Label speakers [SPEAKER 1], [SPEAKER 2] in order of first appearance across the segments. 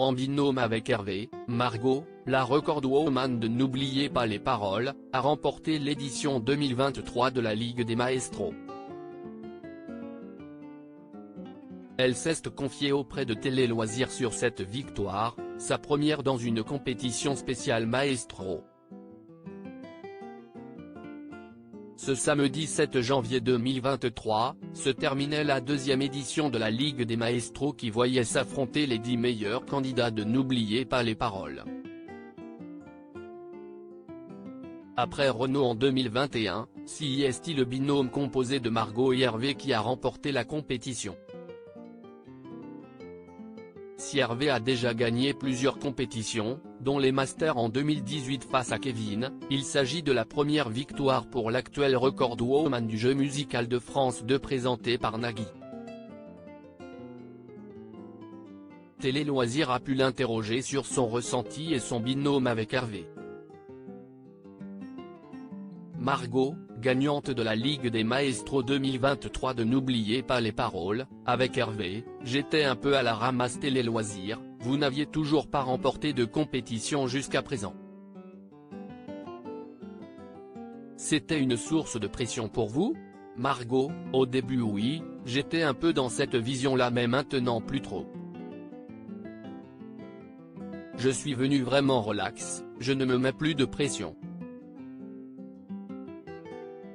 [SPEAKER 1] En binôme avec Hervé, Margot, la recordwoman de N'oubliez pas les paroles, a remporté l'édition 2023 de la Ligue des Maestros. Elle s'est confiée auprès de Télé Loisirs sur cette victoire, sa première dans une compétition spéciale Maestro. Ce samedi 7 janvier 2023, se terminait la deuxième édition de la Ligue des Maestros qui voyait s'affronter les 10 meilleurs candidats de N'oubliez pas les paroles. Après Renaud en 2021, c'est le binôme composé de Margot et Hervé qui a remporté la compétition. Si Hervé a déjà gagné plusieurs compétitions, dont les Masters en 2018 face à Kevin, il s'agit de la première victoire pour l'actuel recordwoman du jeu musical de France 2 présenté par Nagui. Télé Loisirs a pu l'interroger sur son ressenti et son binôme avec Hervé. Margot, gagnante de la Ligue des Maestros 2023 de N'oubliez pas les paroles, avec Hervé, j'étais un peu à la ramasse. Télé Loisirs, vous n'aviez toujours pas remporté de compétition jusqu'à présent. C'était une source de pression pour vous? Margot, au début oui, j'étais un peu dans cette vision-là mais maintenant plus trop. Je suis venu vraiment relax, je ne me mets plus de pression.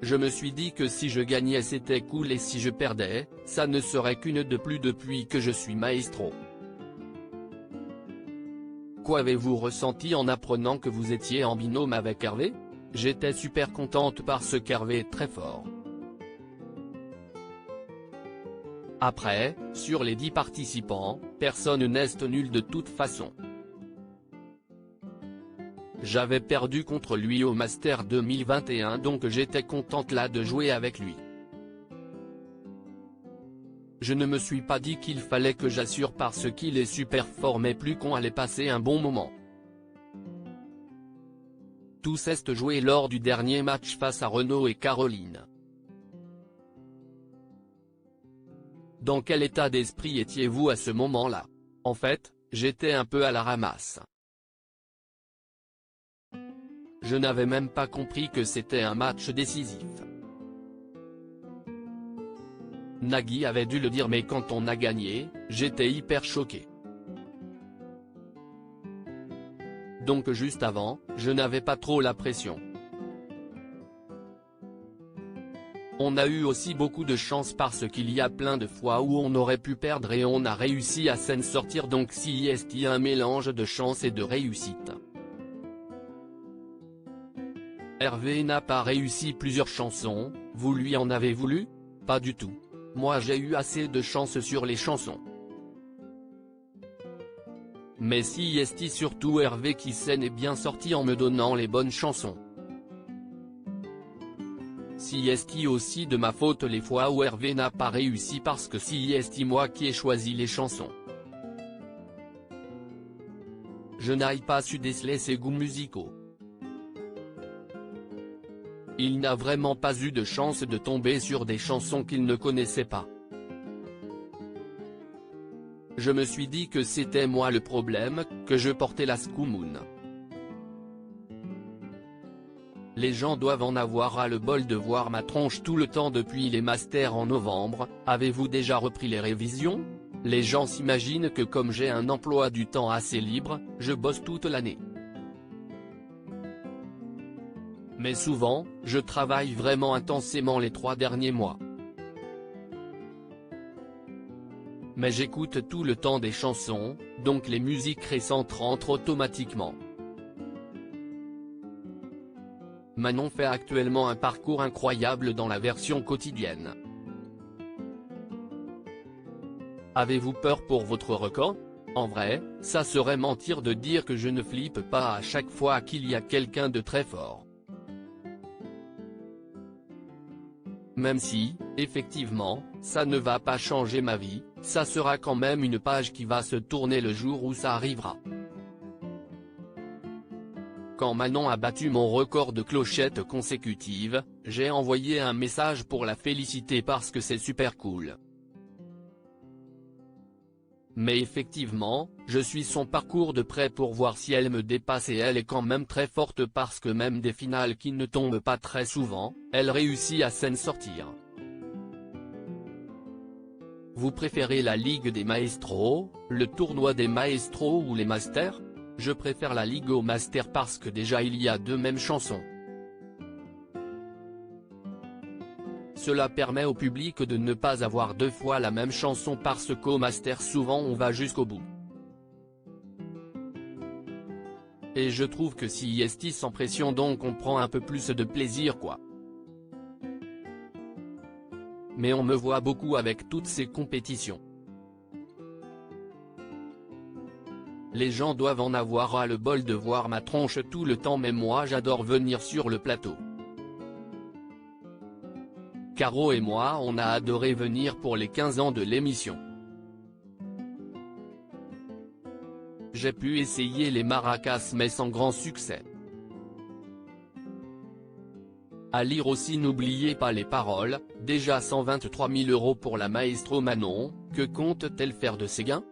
[SPEAKER 1] Je me suis dit que si je gagnais c'était cool et si je perdais, ça ne serait qu'une de plus depuis que je suis maestro. Qu'avez-vous ressenti en apprenant que vous étiez en binôme avec Hervé? J'étais super contente parce qu'Hervé est très fort. Après, sur les 10 participants, personne n'est nul de toute façon. J'avais perdu contre lui au Master 2021 donc j'étais contente là de jouer avec lui. Je ne me suis pas dit qu'il fallait que j'assure parce qu'il est super fort mais plus qu'on allait passer un bon moment. Tout s'est joué lors du dernier match face à Renaud et Caroline. Dans quel état d'esprit étiez-vous à ce moment-là? En fait, j'étais un peu à la ramasse. Je n'avais même pas compris que c'était un match décisif. Nagui avait dû le dire mais quand on a gagné, j'étais hyper choqué. Donc juste avant, je n'avais pas trop la pression. On a eu aussi beaucoup de chance parce qu'il y a plein de fois où on aurait pu perdre et on a réussi à s'en sortir donc il y a un mélange de chance et de réussite. Hervé n'a pas réussi plusieurs chansons, vous lui en avez voulu? Pas du tout. Moi j'ai eu assez de chance sur les chansons. Mais c'est surtout Hervé qui s'en est bien sorti en me donnant les bonnes chansons. C'est aussi de ma faute les fois où Hervé n'a pas réussi parce que c'est moi qui ai choisi les chansons. Je n'ai pas su déceler ses goûts musicaux. Il n'a vraiment pas eu de chance de tomber sur des chansons qu'il ne connaissait pas. Je me suis dit que c'était moi le problème, que je portais la scoumoune. Les gens doivent en avoir ras le bol de voir ma tronche tout le temps depuis les Masters en novembre. Avez-vous déjà repris les révisions? Les gens s'imaginent que comme j'ai un emploi du temps assez libre, je bosse toute l'année. Mais souvent, je travaille vraiment intensément les 3 derniers mois. Mais j'écoute tout le temps des chansons, donc les musiques récentes rentrent automatiquement. Manon fait actuellement un parcours incroyable dans la version quotidienne. Avez-vous peur pour votre record? En vrai, ça serait mentir de dire que je ne flippe pas à chaque fois qu'il y a quelqu'un de très fort. Même si, effectivement, ça ne va pas changer ma vie, ça sera quand même une page qui va se tourner le jour où ça arrivera. Quand Manon a battu mon record de clochettes consécutives, j'ai envoyé un message pour la féliciter parce que c'est super cool. Mais effectivement, je suis son parcours de près pour voir si elle me dépasse et elle est quand même très forte parce que même des finales qui ne tombent pas très souvent, elle réussit à s'en sortir. Vous préférez la Ligue des Maestros, le tournoi des Maestros ou les Masters? Je préfère la Ligue aux Masters parce que déjà il y a deux mêmes chansons. Cela permet au public de ne pas avoir deux fois la même chanson parce qu'au Master souvent on va jusqu'au bout. Et je trouve que si est sans pression donc on prend un peu plus de plaisir quoi. Mais on me voit beaucoup avec toutes ces compétitions. Les gens doivent en avoir ras le bol de voir ma tronche tout le temps mais moi j'adore venir sur le plateau. Caro et moi on a adoré venir pour les 15 ans de l'émission. J'ai pu essayer les maracas mais sans grand succès. À lire aussi n'oubliez pas les paroles, déjà 123 000 € pour la maestro Manon, que compte-t-elle faire de ses gains?